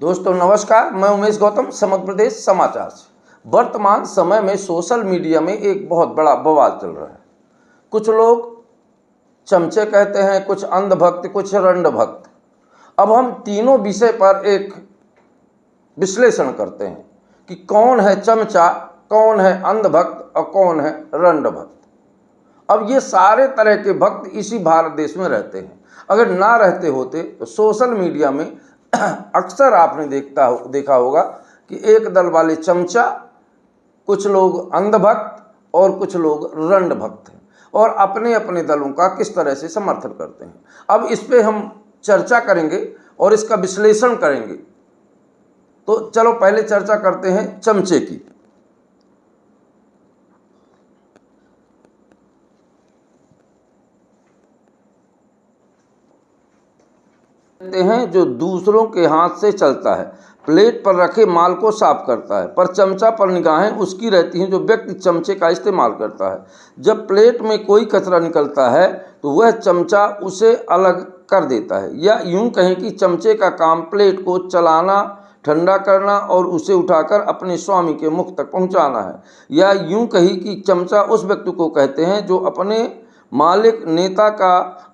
दोस्तों नमस्कार, मैं उमेश गौतम समग्र प्रदेश समाचार से। वर्तमान समय में सोशल मीडिया में एक बहुत बड़ा बवाल चल रहा है। कुछ लोग चमचे कहते हैं, कुछ अंधभक्त, कुछ रंड भक्त। अब हम तीनों विषय पर एक विश्लेषण करते हैं कि कौन है चमचा, कौन है अंधभक्त और कौन है रंड भक्त। अब ये सारे तरह के भक्त इसी भारत देश में रहते हैं। अगर ना रहते होते तो सोशल मीडिया में अक्सर आपने देखा होगा कि एक दल वाले चमचा, कुछ लोग अंधभक्त और कुछ लोग रंड भक्त हैं और अपने अपने दलों का किस तरह से समर्थन करते हैं। अब इस पे हम चर्चा करेंगे और इसका विश्लेषण करेंगे। तो चलो पहले चर्चा करते हैं चमचे की। हैं जो दूसरों के हाथ से चलता है, प्लेट पर रखे माल को साफ करता है, पर चमचा पर निगाहें उसकी रहती हैं जो व्यक्ति चमचे का इस्तेमाल करता है। जब प्लेट में कोई कचरा निकलता है तो वह चमचा उसे अलग कर देता है, या यूं कहें कि चमचे का काम प्लेट को चलाना, ठंडा करना और उसे उठाकर अपने स्वामी के मुख तक पहुंचाना है। या यूं कही कि चमचा उस व्यक्ति को कहते हैं जो अपने मालिक नेता का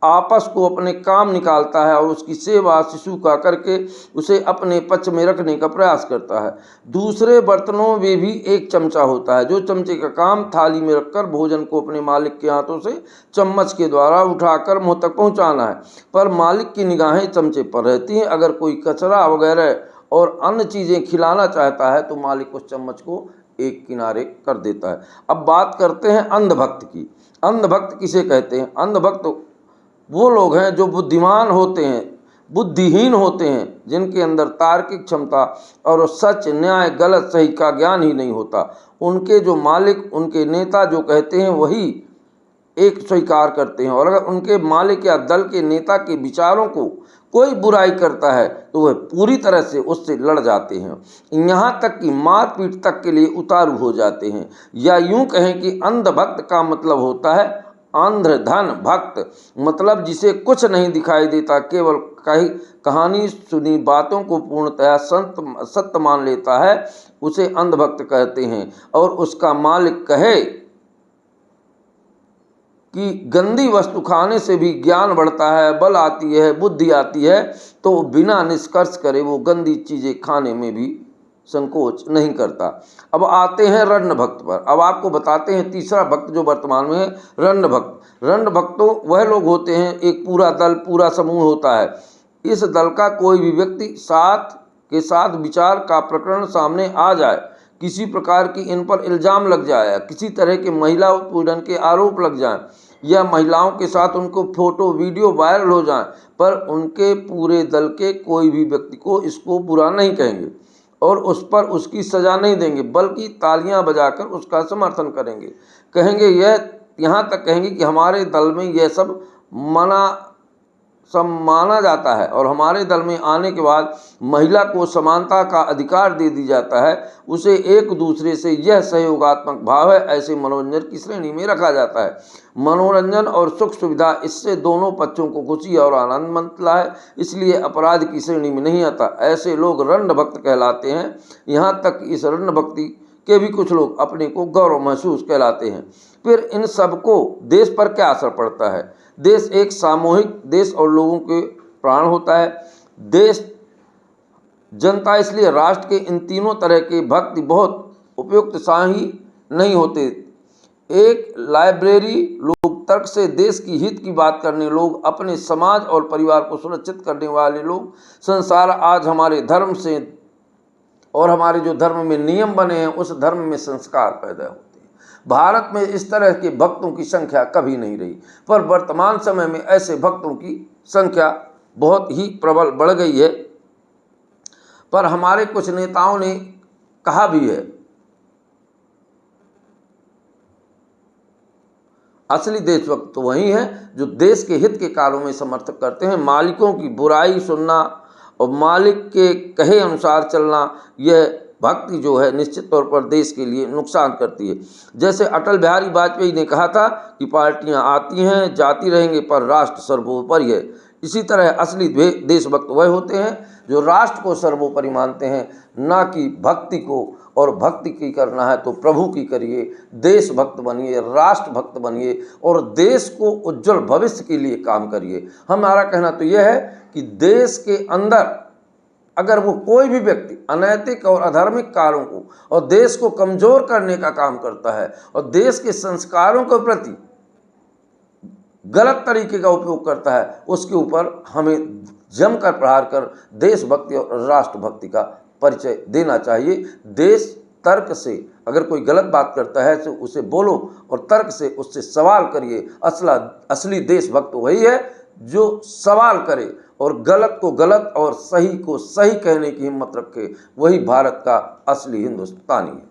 आपस को अपने काम निकालता है और उसकी सेवा शिशु का करके उसे अपने पक्ष में रखने का प्रयास करता है। दूसरे बर्तनों में भी एक चमचा होता है जो चमचे का काम थाली में रखकर भोजन को अपने मालिक के हाथों से चम्मच के द्वारा उठाकर मुंह तक पहुंचाना है, पर मालिक की निगाहें चमचे पर रहती हैं। अगर कोई कचरा वगैरह और अन्य चीज़ें खिलाना चाहता है तो मालिक उस चम्मच को एक किनारे कर देता है। अब बात करते हैं अंधभक्त की। अंधभक्त किसे कहते हैं? अंधभक्त वो लोग हैं जो बुद्धिमान होते हैं, बुद्धिहीन होते हैं, जिनके अंदर तार्किक क्षमता और सच, न्याय, गलत, सही का ज्ञान ही नहीं होता। उनके जो मालिक, उनके नेता जो कहते हैं वही एक स्वीकार करते हैं, और अगर उनके मालिक या दल के नेता के विचारों को कोई बुराई करता है तो वह पूरी तरह से उससे लड़ जाते हैं, यहाँ तक कि मारपीट तक के लिए उतारू हो जाते हैं। या यूं कहें कि अंधभक्त का मतलब होता है अंधधन भक्त, मतलब जिसे कुछ नहीं दिखाई देता, केवल कही कहानी सुनी बातों को पूर्णतः सत्य मान लेता है, उसे अंधभक्त कहते हैं। और उसका मालिक कहे कि गंदी वस्तु खाने से भी ज्ञान बढ़ता है, बल आती है, बुद्धि आती है, तो बिना निष्कर्ष करे वो गंदी चीज़ें खाने में भी संकोच नहीं करता। अब आते हैं रंड भक्त पर। अब आपको बताते हैं तीसरा भक्त जो वर्तमान में है, रंड भक्त। रंड भक्त तो वह लोग होते हैं, एक पूरा दल, पूरा समूह होता है। इस दल का कोई भी व्यक्ति साथ विचार का प्रकरण सामने आ जाए, किसी प्रकार की इन पर इल्ज़ाम लग जाए, किसी तरह के महिला उत्पीड़न के आरोप लग जाएं, या महिलाओं के साथ उनको फोटो वीडियो वायरल हो जाएं, पर उनके पूरे दल के कोई भी व्यक्ति को इसको बुरा नहीं कहेंगे और उस पर उसकी सज़ा नहीं देंगे, बल्कि तालियां बजाकर उसका समर्थन करेंगे। कहेंगे यहाँ तक कहेंगे कि हमारे दल में यह सब माना जाता है और हमारे दल में आने के बाद महिला को समानता का अधिकार दे दी जाता है, उसे एक दूसरे से यह सहयोगात्मक भाव है, ऐसे मनोरंजन की श्रेणी में रखा जाता है। मनोरंजन और सुख सुविधा, इससे दोनों पक्षों को खुशी और आनंद मिलता है, इसलिए अपराध की श्रेणी में नहीं आता। ऐसे लोग रंड भक्त कहलाते हैं। यहाँ तक इस रंड भक्ति के भी कुछ लोग अपने को गौरव महसूस कहलाते हैं। फिर इन सबको देश पर क्या असर पड़ता है? देश एक सामूहिक देश और लोगों के प्राण होता है। देश, जनता, इसलिए राष्ट्र के इन तीनों तरह के भक्त बहुत उपयुक्त शाही नहीं होते। एक लाइब्रेरी, लोग तर्क से देश की हित की बात करने लोग, अपने समाज और परिवार को सुरक्षित करने वाले लोग। संसार आज हमारे धर्म से और हमारे जो धर्म में नियम बने हैं उस धर्म में संस्कार पैदा होते हैं। भारत में इस तरह के भक्तों की संख्या कभी नहीं रही, पर वर्तमान समय में ऐसे भक्तों की संख्या बहुत ही प्रबल बढ़ गई है। पर हमारे कुछ नेताओं ने कहा भी है, असली देशभक्त तो वही है जो देश के हित के कार्यों में समर्थन करते हैं। मालिकों की बुराई सुनना और मालिक के कहे अनुसार चलना, यह भक्ति जो है निश्चित तौर पर देश के लिए नुकसान करती है। जैसे अटल बिहारी वाजपेयी ने कहा था कि पार्टियां आती हैं जाती रहेंगी पर राष्ट्र सर्वोपरि है। इसी तरह असली देशभक्त वह होते हैं जो राष्ट्र को सर्वोपरि मानते हैं, ना कि भक्ति को। और भक्ति की करना है तो प्रभु की करिए, देशभक्त बनिए, राष्ट्रभक्त बनिए और देश को उज्जवल भविष्य के लिए काम करिए। हमारा कहना तो यह है कि देश के अंदर अगर वो कोई भी व्यक्ति अनैतिक और अधार्मिक कार्यों को और देश को कमज़ोर करने का काम करता है और देश के संस्कारों के प्रति गलत तरीके का उपयोग करता है, उसके ऊपर हमें जमकर प्रहार कर देशभक्ति और राष्ट्रभक्ति का परिचय देना चाहिए। देश तर्क से अगर कोई गलत बात करता है तो उसे बोलो और तर्क से उससे सवाल करिए। असली देशभक्त वही है जो सवाल करे और गलत को गलत और सही को सही कहने की हिम्मत रखे। वही भारत का असली हिंदुस्तानी है।